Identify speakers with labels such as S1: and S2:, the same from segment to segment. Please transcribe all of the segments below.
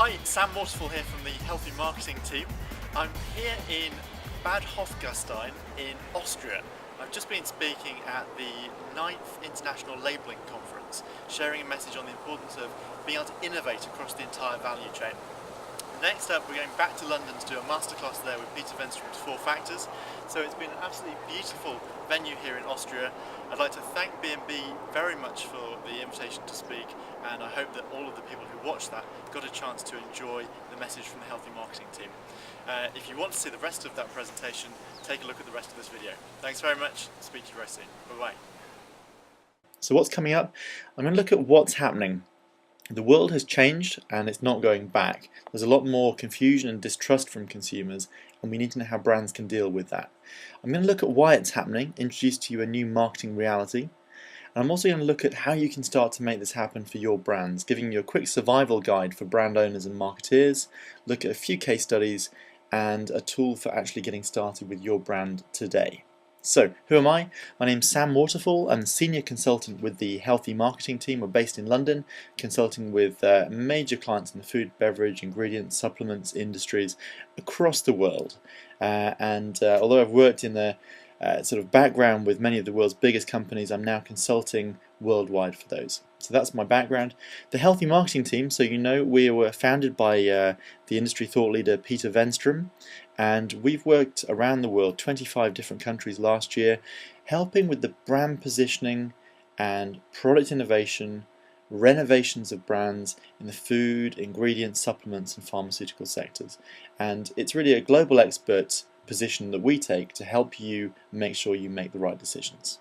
S1: Hi, Sam Waterfall here from the Healthy Marketing team. I'm here in Bad Hofgastein in Austria. I've just been speaking at the 9th International Labelling Conference, sharing a message on the importance of being able to innovate across the entire value chain. Next up, we're going back to London to do a masterclass there with Peter Venstrom's 4 Factors. So it's been an absolutely beautiful venue here in Austria. I'd like to thank B&B very much for the invitation to speak, and I hope that all of the people who watched that got a chance to enjoy the message from the Healthy Marketing team. If you want to see the rest of that presentation, take a look at the rest of this video. Thanks very much. Speak to you very soon. Bye-bye.
S2: So what's coming up? I'm going to look at what's happening. The world has changed and it's not going back. There's a lot more confusion and distrust from consumers, and we need to know how brands can deal with that. I'm going to look at why it's happening, introduce to you a new marketing reality, and I'm also going to look at how you can start to make this happen for your brands, giving you a quick survival guide for brand owners and marketeers, look at a few case studies, and a tool for actually getting started with your brand today. So, who am I? My name's Sam Waterfall. I'm the Senior Consultant with the Healthy Marketing team. We're based in London, consulting with major clients in the food, beverage, ingredients, supplements industries across the world. Although I've worked in the sort of background with many of the world's biggest companies, I'm now consulting worldwide for those. So that's my background. The Healthy Marketing team, so you know, we were founded by the industry thought leader Peter Venstrom, and we've worked around the world, 25 different countries last year, helping with the brand positioning and product innovation, renovations of brands in the food, ingredients, supplements and pharmaceutical sectors. And it's really a global expert position that we take to help you make sure you make the right decisions.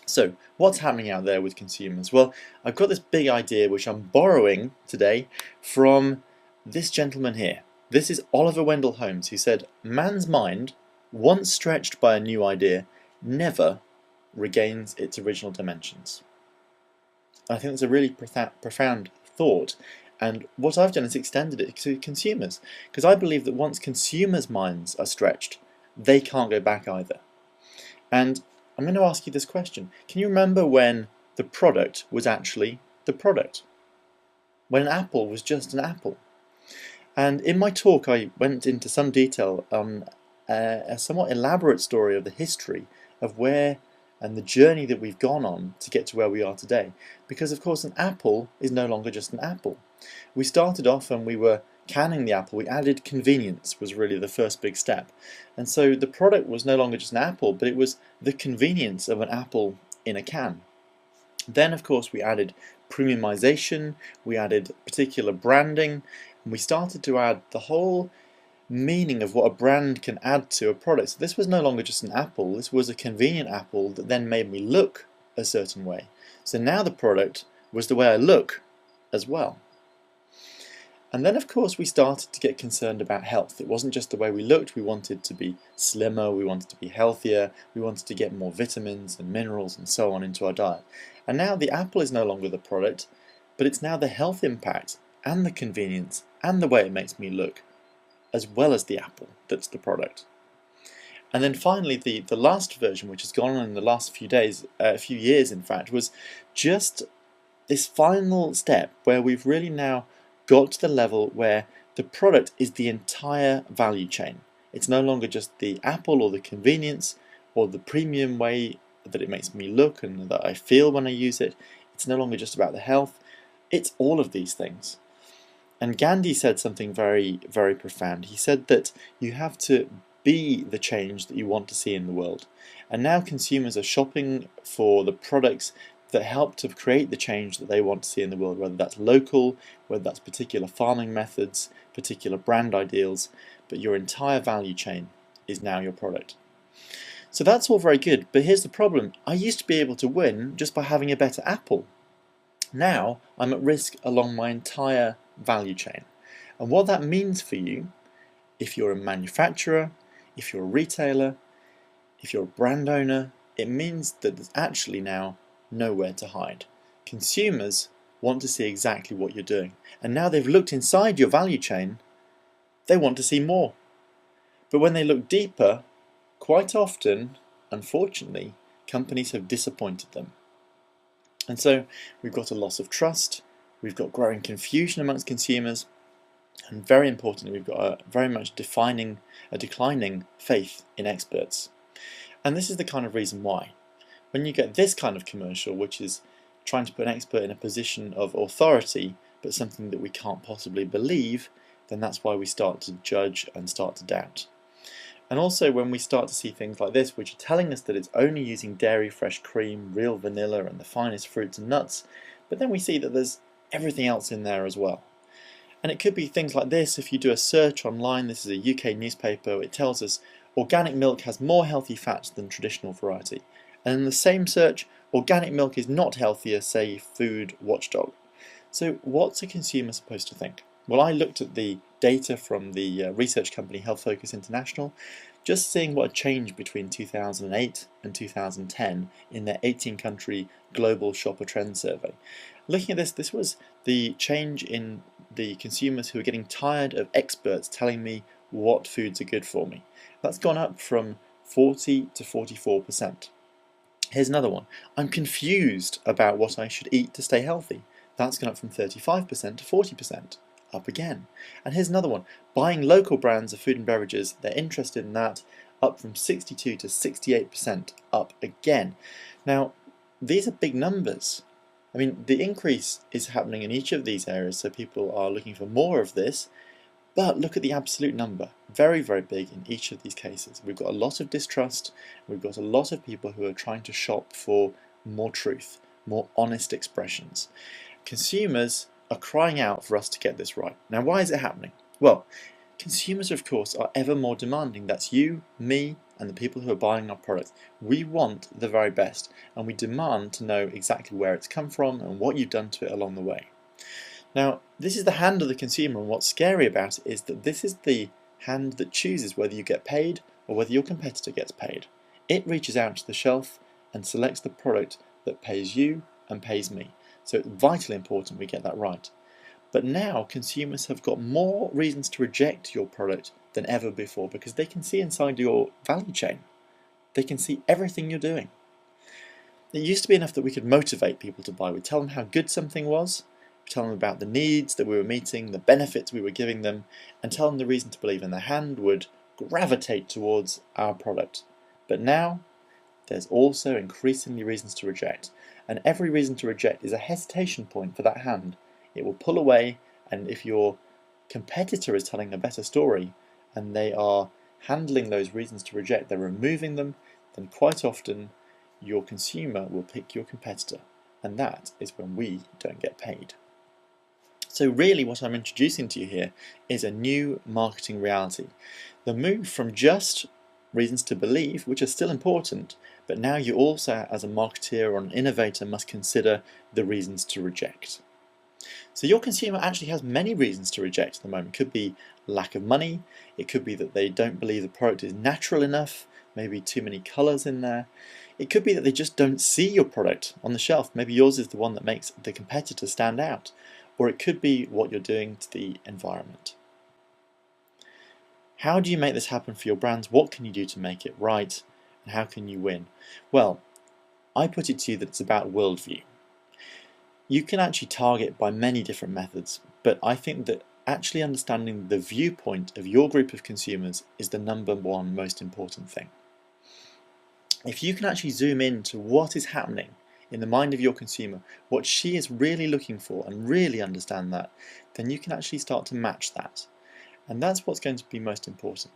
S2: So, what's happening out there with consumers? Well, I've got this big idea which I'm borrowing today from this gentleman here. This is Oliver Wendell Holmes, who said, "Man's mind, once stretched by a new idea, never regains its original dimensions." And I think that's a really profound thought. And what I've done is extended it to consumers, because I believe that once consumers' minds are stretched, they can't go back either. And I'm going to ask you this question. Can you remember when the product was actually the product? When an apple was just an apple? And in my talk I went into some detail on a somewhat elaborate story of the history of where and the journey that we've gone on to get to where we are today. Because of course an apple is no longer just an apple. We started off and we were canning the apple. We added convenience, was really the first big step. And so the product was no longer just an apple, but it was the convenience of an apple in a can. Then of course we added premiumization, we added particular branding, and we started to add the whole meaning of what a brand can add to a product. So this was no longer just an apple, this was a convenient apple that then made me look a certain way. So now the product was the way I look as well. And then of course we started to get concerned about health. It wasn't just the way we looked, we wanted to be slimmer, we wanted to be healthier, we wanted to get more vitamins and minerals and so on into our diet. And now the apple is no longer the product, but it's now the health impact and the convenience and the way it makes me look, as well as the apple that's the product. And then finally the last version, which has gone on in the last few days, a few years in fact, was just this final step where we've really now got to the level where the product is the entire value chain. It's no longer just the apple or the convenience or the premium way that it makes me look and that I feel when I use it. It's no longer just about the health. It's all of these things. And Gandhi said something very, very profound. He said that you have to be the change that you want to see in the world. And now consumers are shopping for the products that help to create the change that they want to see in the world, whether that's local, whether that's particular farming methods, particular brand ideals, but your entire value chain is now your product. So that's all very good, but here's the problem. I used to be able to win just by having a better apple. Now I'm at risk along my entire value chain. And what that means for you, if you're a manufacturer, if you're a retailer, if you're a brand owner, it means that there's actually now nowhere to hide. Consumers want to see exactly what you're doing, and now they've looked inside your value chain, they want to see more. But when they look deeper, quite often, unfortunately, companies have disappointed them. And so we've got a loss of trust, we've got growing confusion amongst consumers, And very importantly, we've got a very much a declining faith in experts. And this is the kind of reason why. When you get this kind of commercial, which is trying to put an expert in a position of authority, but something that we can't possibly believe, then that's why we start to judge and start to doubt. And also when we start to see things like this, which are telling us that it's only using dairy, fresh cream, real vanilla and the finest fruits and nuts, but then we see that there's everything else in there as well. And it could be things like this. If you do a search online, this is a UK newspaper, it tells us organic milk has more healthy fats than traditional variety. And in the same search, organic milk is not healthier, say Food Watchdog. So what's a consumer supposed to think? Well, I looked at the data from the research company Health Focus International, just seeing what had changed between 2008 and 2010 in their 18-country global shopper trend survey. Looking at this, this was the change in the consumers who are getting tired of experts telling me what foods are good for me. That's gone up from 40 to 44%. Here's another one. I'm confused about what I should eat to stay healthy. That's gone up from 35% to 40%. Up again. And here's another one. Buying local brands of food and beverages, they're interested in that, up from 62 to 68%, up again. Now, these are big numbers. I mean, the increase is happening in each of these areas, so people are looking for more of this, but look at the absolute number. Very, very big in each of these cases. We've got a lot of distrust, we've got a lot of people who are trying to shop for more truth, more honest expressions. Consumers are crying out for us to get this right. Now, why is it happening? Well, consumers, of course, are ever more demanding. That's you, me, and the people who are buying our products. We want the very best, and we demand to know exactly where it's come from and what you've done to it along the way. Now, this is the hand of the consumer, and what's scary about it is that this is the hand that chooses whether you get paid or whether your competitor gets paid. It reaches out to the shelf and selects the product that pays you and pays me. So it's vitally important we get that right. But now consumers have got more reasons to reject your product than ever before because they can see inside your value chain. They can see everything you're doing. It used to be enough that we could motivate people to buy. We'd tell them how good something was, tell them about the needs that we were meeting, the benefits we were giving them, and tell them the reason to believe, and their hand would gravitate towards our product. But now, there's also increasingly reasons to reject, and every reason to reject is a hesitation point for that hand. It will pull away, and if your competitor is telling a better story, and they are handling those reasons to reject, they're removing them, then quite often your consumer will pick your competitor, and that is when we don't get paid. So really what I'm introducing to you here is a new marketing reality. The move from just reasons to believe, which are still important, but now you also, as a marketeer or an innovator, must consider the reasons to reject. So your consumer actually has many reasons to reject at the moment. It could be lack of money, it could be that they don't believe the product is natural enough, maybe too many colours in there. It could be that they just don't see your product on the shelf. Maybe yours is the one that makes the competitor stand out. Or it could be what you're doing to the environment. How do you make this happen for your brands? What can you do to make it right? And how can you win? Well, I put it to you that it's about worldview. You can actually target by many different methods, but I think that actually understanding the viewpoint of your group of consumers is the number one most important thing. If you can actually zoom in to what is happening in the mind of your consumer, what she is really looking for, and really understand that, then you can actually start to match that. And that's what's going to be most important.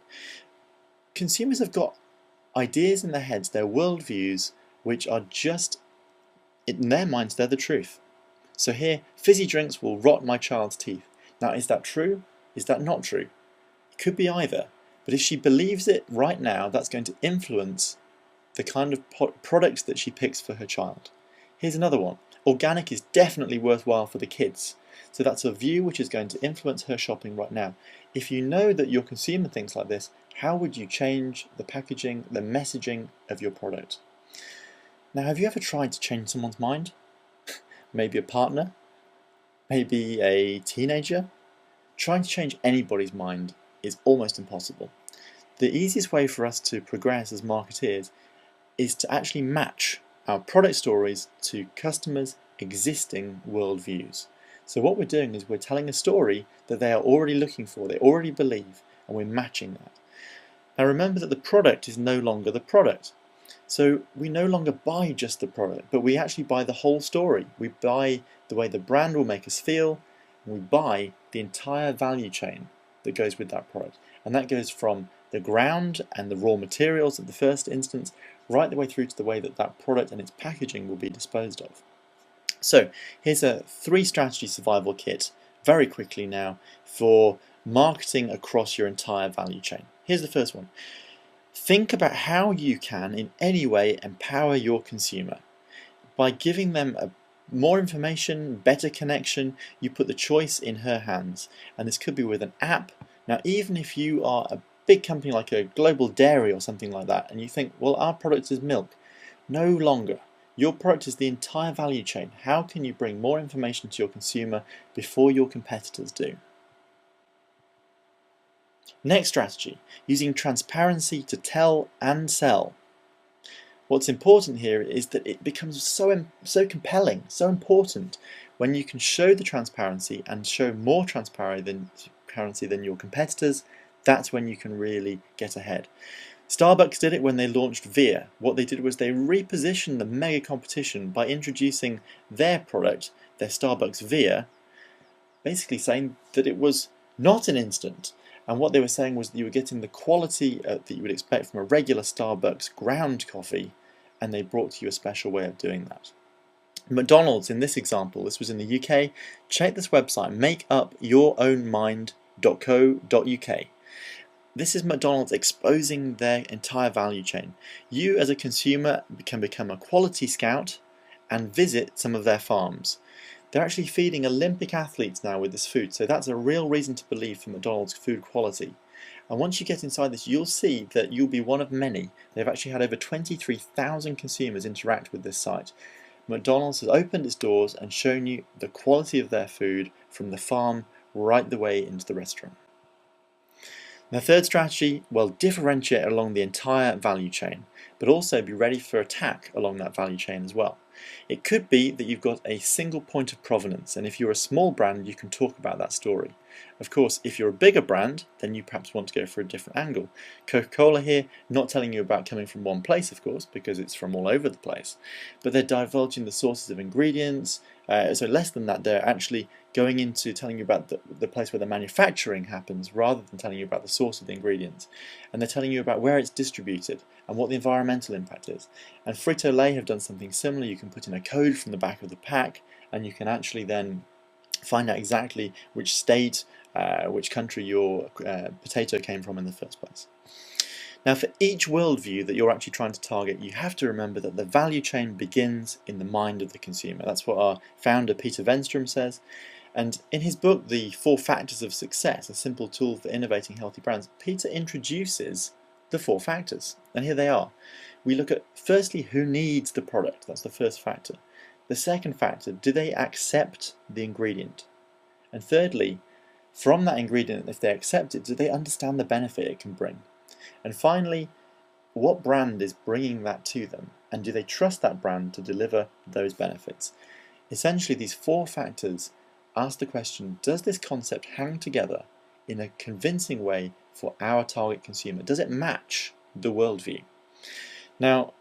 S2: Consumers have got ideas in their heads, their worldviews, which are just, in their minds, they're the truth. So here, fizzy drinks will rot my child's teeth. Now, is that true? Is that not true? It could be either. But if she believes it right now, that's going to influence the kind of products that she picks for her child. Here's another one. Organic is definitely worthwhile for the kids. So that's a view which is going to influence her shopping right now. If you know that your consumer thinks like this, how would you change the packaging, the messaging of your product? Now, have you ever tried to change someone's mind? Maybe a partner? Maybe a teenager? Trying to change anybody's mind is almost impossible. The easiest way for us to progress as marketeers is to actually match our product stories to customers' existing worldviews. So what we're doing is we're telling a story that they are already looking for, they already believe, and we're matching that. Now remember that the product is no longer the product. So we no longer buy just the product, but we actually buy the whole story. We buy the way the brand will make us feel, and we buy the entire value chain that goes with that product. And that goes from the ground and the raw materials at the first instance, right the way through to the way that that product and its packaging will be disposed of. So here's a 3-strategy survival kit, very quickly now, for marketing across your entire value chain. Here's the first one. Think about how you can, in any way, empower your consumer. By giving them more information, better connection, you put the choice in her hands. And this could be with an app. Now, even if you are a big company like a global dairy or something like that, and you think, well, our product is milk. No longer. Your product is the entire value chain. How can you bring more information to your consumer before your competitors do? Next strategy, using transparency to tell and sell. What's important here is that it becomes so compelling, so important when you can show the transparency and show more transparency than your competitors. That's when you can really get ahead. Starbucks did it when they launched Veer. What they did was they repositioned the mega competition by introducing their product, their Starbucks Veer, basically saying that it was not an instant. And what they were saying was that you were getting the quality that you would expect from a regular Starbucks ground coffee, and they brought to you a special way of doing that. McDonald's, in this example, this was in the UK, check this website, makeupyourownmind.co.uk. This is McDonald's exposing their entire value chain. You as a consumer can become a quality scout and visit some of their farms. They're actually feeding Olympic athletes now with this food, so that's a real reason to believe for McDonald's food quality. And once you get inside this, you'll see that you'll be one of many. They've actually had over 23,000 consumers interact with this site. McDonald's has opened its doors and shown you the quality of their food from the farm right the way into the restaurant. Now, third strategy, well, differentiate along the entire value chain, but also be ready for attack along that value chain as well. It could be that you've got a single point of provenance, and if you're a small brand, you can talk about that story. Of course, if you're a bigger brand, then you perhaps want to go for a different angle. Coca-Cola here, not telling you about coming from one place, of course, because it's from all over the place, but they're divulging the sources of ingredients. So less than that, they're actually going into telling you about the place where the manufacturing happens rather than telling you about the source of the ingredients. And they're telling you about where it's distributed and what the environmental impact is. And Frito-Lay have done something similar. You can put in a code from the back of the pack, and you can actually then find out exactly which state, which country your potato came from in the first place. Now, for each worldview that you're actually trying to target, you have to remember that the value chain begins in the mind of the consumer. That's what our founder Peter Venstrom says. And in his book, The 4 Factors of Success, a simple tool for innovating healthy brands, Peter introduces the 4 factors. And here they are. We look at, firstly, who needs the product. That's the first factor. The second factor, do they accept the ingredient? And thirdly, from that ingredient, if they accept it, do they understand the benefit it can bring? And finally, what brand is bringing that to them? And do they trust that brand to deliver those benefits? Essentially, these 4 factors ask the question, does this concept hang together in a convincing way for our target consumer? Does it match the worldview? Now,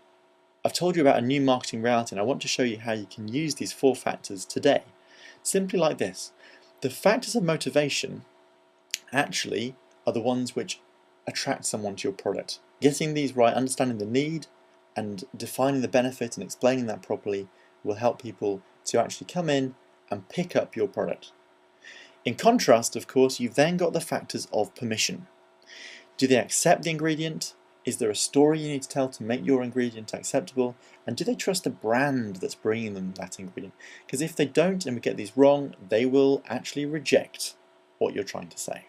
S2: I've told you about a new marketing reality, and I want to show you how you can use these 4 factors today. Simply like this. The factors of motivation actually are the ones which attract someone to your product. Getting these right, understanding the need and defining the benefit and explaining that properly will help people to actually come in and pick up your product. In contrast, of course, you've then got the factors of permission. Do they accept the ingredient? Is there a story you need to tell to make your ingredient acceptable? And do they trust the brand that's bringing them that ingredient? Because if they don't and we get these wrong, they will actually reject what you're trying to say.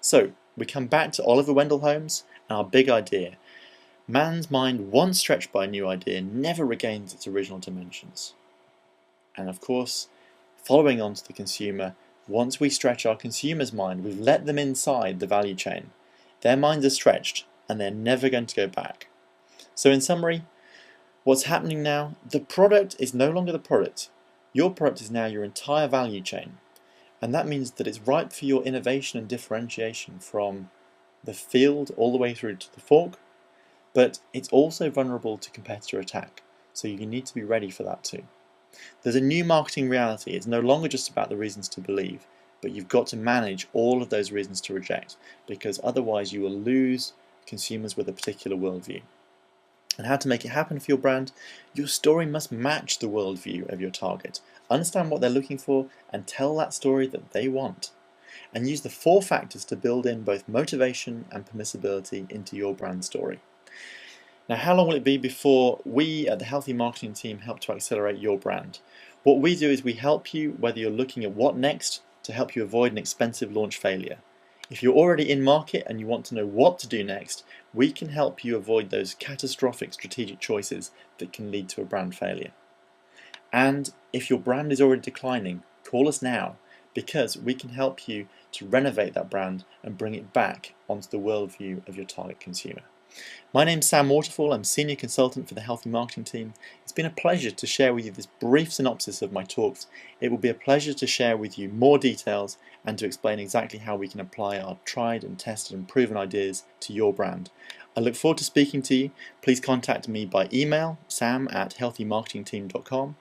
S2: So we come back to Oliver Wendell Holmes and our big idea. Man's mind, once stretched by a new idea, never regains its original dimensions. And of course, following on to the consumer, once we stretch our consumer's mind, we've let them inside the value chain. Their minds are stretched and they're never going to go back. So in summary, what's happening now? The product is no longer the product. Your product is now your entire value chain, and that means that it's ripe for your innovation and differentiation from the field all the way through to the fork, but it's also vulnerable to competitor attack, so you need to be ready for that too. There's a new marketing reality. It's no longer just about the reasons to believe, but you've got to manage all of those reasons to reject, because otherwise you will lose consumers with a particular worldview. And how to make it happen for your brand? Your story must match the worldview of your target. Understand what they're looking for and tell that story that they want. And use the 4 factors to build in both motivation and permissibility into your brand story. Now, how long will it be before we at the Healthy Marketing team help to accelerate your brand? What we do is we help you whether you're looking at what next to help you avoid an expensive launch failure. If you're already in market and you want to know what to do next, we can help you avoid those catastrophic strategic choices that can lead to a brand failure. And if your brand is already declining, call us now, because we can help you to renovate that brand and bring it back onto the worldview of your target consumer. My name's Sam Waterfall. I'm Senior Consultant for the Healthy Marketing team. It's been a pleasure to share with you this brief synopsis of my talks. It will be a pleasure to share with you more details and to explain exactly how we can apply our tried and tested and proven ideas to your brand. I look forward to speaking to you. Please contact me by email, sam@healthymarketingteam.com,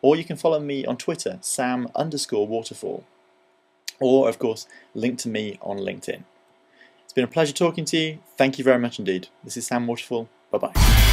S2: or you can follow me on Twitter, sam_waterfall, or of course, link to me on LinkedIn. It's been a pleasure talking to you. Thank you very much indeed. This is Sam Waterfall. Bye-bye.